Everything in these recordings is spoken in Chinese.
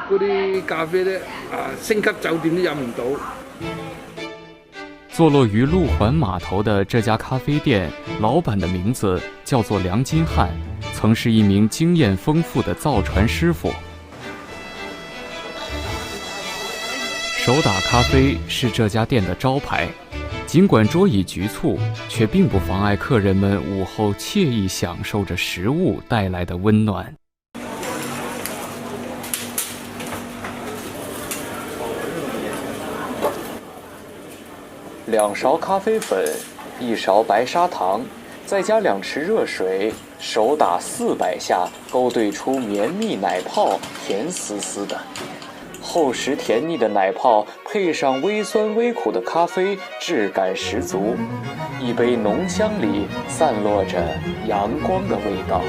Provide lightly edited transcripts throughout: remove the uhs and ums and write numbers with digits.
嗰啲咖啡咧星級酒店都飲唔到。坐落于路环码头的这家咖啡店，老板的名字叫做梁金汉，曾是一名经验丰富的造船师傅。手打咖啡是这家店的招牌，尽管桌椅局促，却并不妨碍客人们午后惬意享受着食物带来的温暖。2勺咖啡粉，1勺白砂糖，再加2匙热水，手打400下，勾兑出绵密奶泡，甜丝丝的。厚实甜腻的奶泡配上微酸微苦的咖啡，质感十足。一杯浓香里散落着阳光的味道。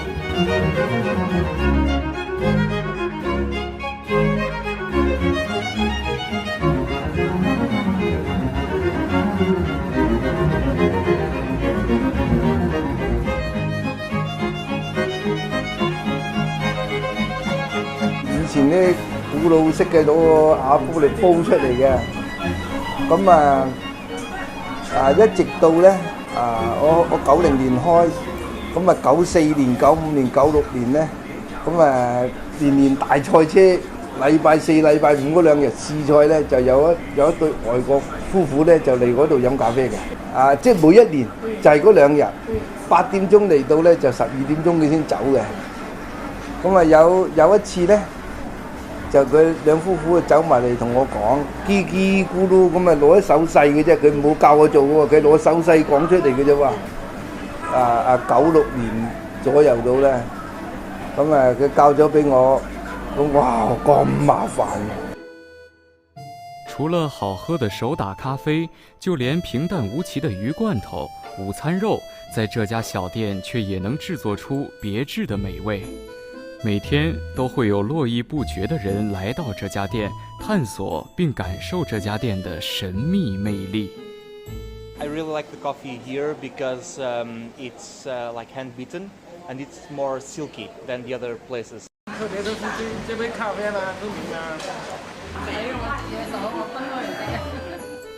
以前咧古老式嘅攞個瓦煲嚟煲出嚟嘅，咁一直到咧我90年開，咁94年、95年、96年咧，咁年大賽車，禮拜4、禮拜5嗰2日試賽咧，就有一對外國夫婦咧就嚟嗰度飲咖啡嘅，即係每一年就係嗰2日，8點鐘嚟到咧就12點鐘佢先走嘅，咁有一次咧。就佢兩夫婦走埋嚟同我講，嘰嘰咕嚕咁攞一手勢嘅啫，佢冇教我做喎，佢攞手勢講出嚟嘅啫喎。96年左右到咧，咁佢教咗俾我，哇咁麻煩。除了好喝的手打咖啡，就连平淡无奇的鱼罐头、午餐肉，在这家小店却也能制作出别致的美味。每天都会有络绎不绝的人来到这家店，探索并感受这家店的神秘魅力。I really like the coffee here because it's like hand beaten and it's more silky than the other places. 特别都是这杯咖啡呢，都明啊。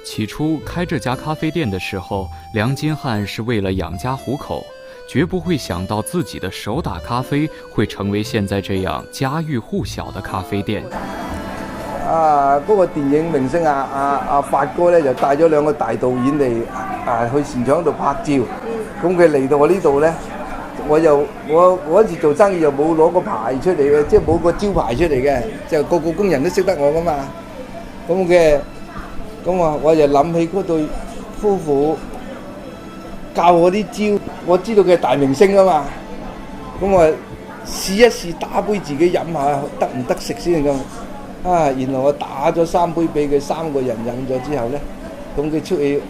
起初开这家咖啡店的时候，梁金汉是为了养家糊口。绝不会想到自己的手打咖啡会成为现在这样家喻户晓的咖啡店。嗰個電影明星發哥咧就帶咗2個大導演嚟去現場度拍照，咁佢嚟到我呢度咧，我嗰時做生意又冇攞個牌出嚟嘅，即係冇個招牌出嚟嘅，就個工人都識得我噶嘛，咁我就諗起嗰對夫婦。教我啲招，我知道佢係大明星啊嘛，咁我試一試打杯自己飲下，得唔得食先咁。原來我打咗3杯俾佢3個人飲咗之後咧，咁佢出去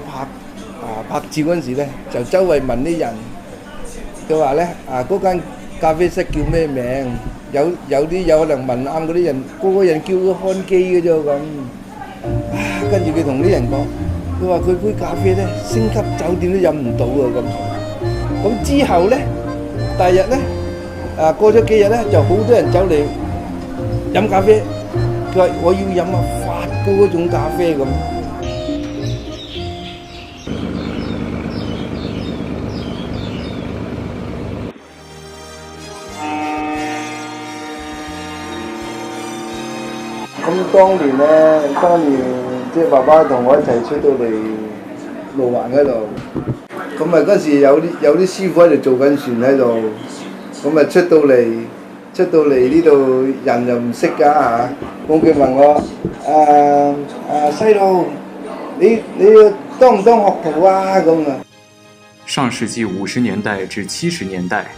拍照嗰陣時咧，就周圍問啲人，佢話咧嗰間咖啡室叫咩名？有可能問啱嗰啲人，個人叫佢看機嘅啫咁。跟住佢同啲人講。佢話佢杯咖啡咧，星級酒店都飲唔到啊咁之後咧，第日咧，過咗幾日咧，就好多人走嚟飲咖啡。佢話我要飲法國嗰種咖啡咁。咁當年。即係爸爸同我一齊出到嚟路環嗰度，咁嗰時有啲師傅喺度做緊船喺度，咁出到嚟呢度人又唔識㗎嚇，咁佢問我細路你要當唔當學徒啊咁啊？上世纪50年代至70年代，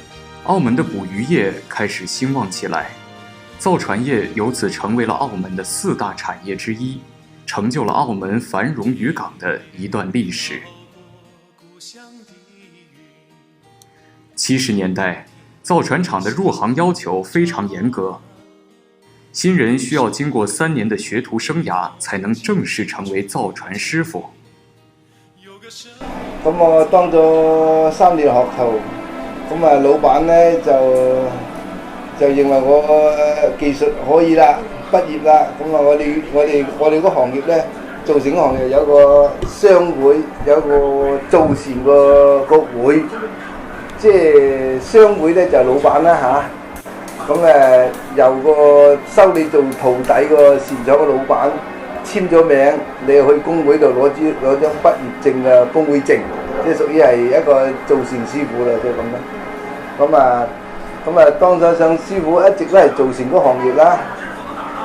澳门的捕鱼业开始兴旺起来，造船业由此成为了澳门的4大产业之一，成就了澳门繁荣渔港的一段历史。70年代，造船厂的入行要求非常严格，新人需要经過3年的學徒生涯，才能正式成為造船師傅。咁我當咗3年學徒，咁啊老闆咧就認為我技術可以啦，畢業啦，咁啊我哋個行業咧，造船行業有個商會，有個造船個會，即係商會咧就係老闆啦嚇。咁由個收你做徒弟個船廠個老闆簽咗名，你去工會度攞張畢業證嘅工會證，即係屬於係一個造船師傅啦，即係咁啦。咁啊當咗上師傅，一直都係造船嗰行業啦，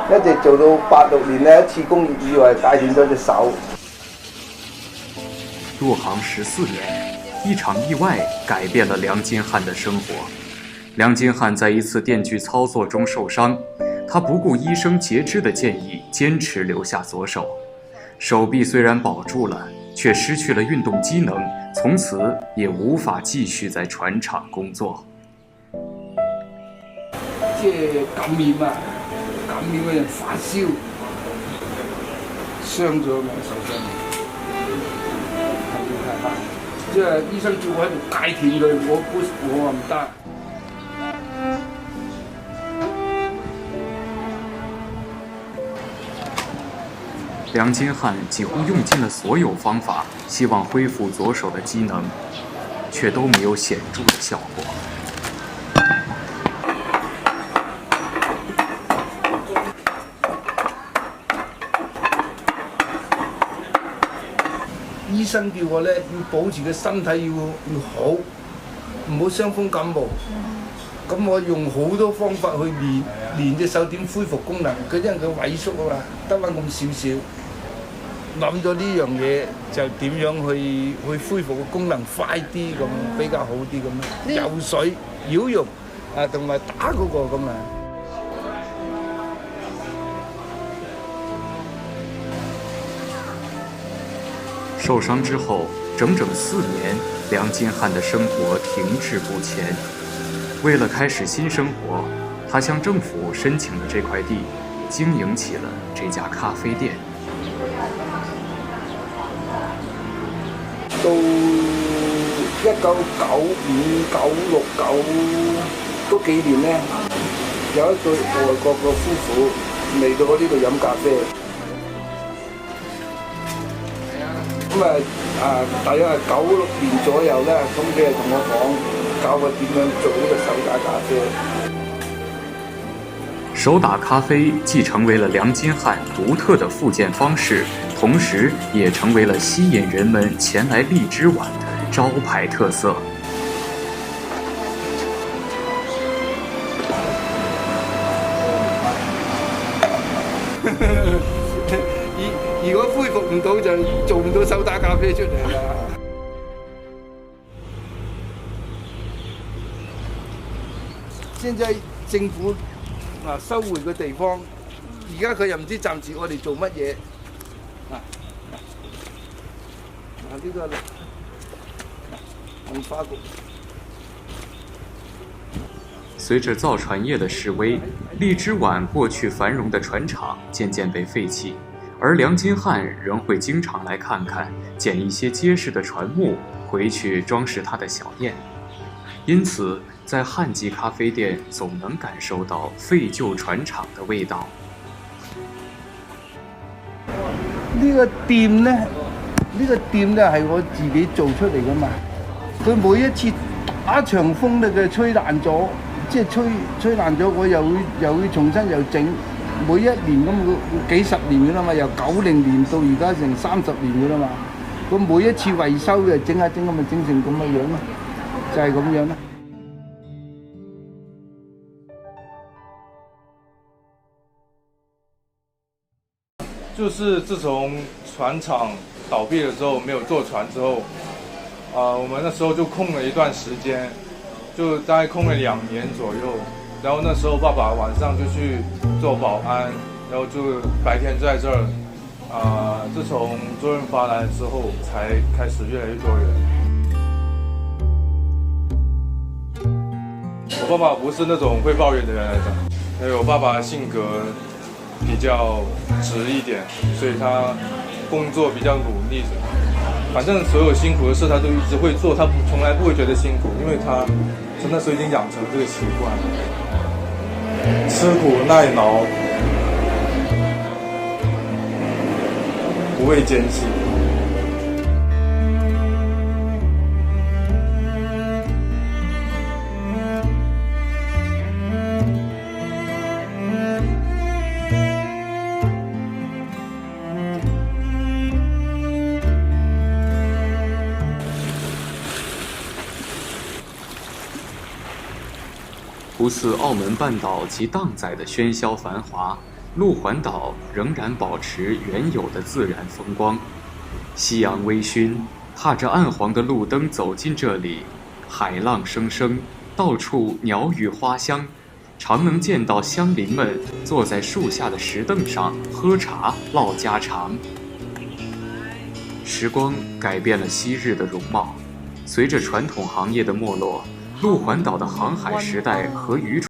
一直做到86年咧，一次工業意外戒斷咗隻手。入行14年，一場意外改變了梁金漢的生活。梁金漢在一次電鋸操作中受傷，他不顧醫生截肢的建議，堅持留下左手。手臂雖然保住了，卻失去了運動機能，從此也無法繼續在船廠工作。即係感染嘅人發燒，傷咗咪受傷。即係醫生叫我喺度戒斷佢，我話唔得。梁金漢幾乎用盡了所有方法，希望恢復左手的機能，卻都沒有顯著的效果。醫生叫我咧要保持個身體要好，唔好傷風感冒。咁我用好多方法去練隻手點恢復功能，佢因為佢萎縮啊嘛，得翻咁少少。諗咗呢樣嘢就點樣去恢復個功能快啲咁，比較好啲咁。游水、繞泳啊，同埋打嗰個咁啊。受傷之後，整整4年，梁金漢的生活停滯不前。為了開始新生活，他向政府申請了這塊地，經營起了這家咖啡店。到1995、96、9嗰幾年咧，有一對外國嘅夫婦嚟到我呢度飲咖啡。大約係96年左右咧，咁佢就同我講，教我點樣做呢個手打咖啡。手打咖啡既成為了梁金漢獨特的復健方式，同時也成為了吸引人們前來荔枝碗的招牌特色。如果恢復唔到，就做唔到手打咖啡出嚟啦。現在政府收回個地方，而家佢又唔知暫時我哋做乜嘢。呢個文化局。隨着造船業的式微，荔枝碗過去繁榮的船廠漸漸被廢棄，而梁金漢仍會經常來看看，撿一些結實的船木回去裝飾他的小店。因此，在漢記咖啡店總能感受到廢舊船廠的味道。呢個店呢係我自己做出嚟噶嘛，佢每一次打長風咧，佢吹爛咗，即係吹爛咗，我又會重新又整，每一年咁幾十年噶啦嘛，由90年到而家成30年噶啦嘛，咁每一次維修嘅整下整咁咪整成咁嘅樣咯，就係咁樣啦。就是自從船廠倒闭的时候没有坐船之后，我们那时候就空了一段时间，就大概空了2年左右。然后那时候爸爸晚上就去做保安，然后就白天在这儿。自从周润发来之后，才开始越来越多人。我爸爸不是那种会抱怨的人来着，因为我爸爸性格比较直一点，所以他工作比较努力。反正所有辛苦的事他都一直会做，他从来不会觉得辛苦，因为他从那时候已经养成这个习惯，吃苦耐劳，不畏艰辛。不似澳门半岛及荡仔的喧嚣繁华，路环岛仍然保持原有的自然风光。夕阳微醺，踏着暗黄的路灯走进这里，海浪声声，到处鸟语花香，常能见到乡邻们坐在树下的石凳上喝茶唠家常。时光改变了昔日的容貌，随着传统行业的没落，路环岛的航海时代和渔船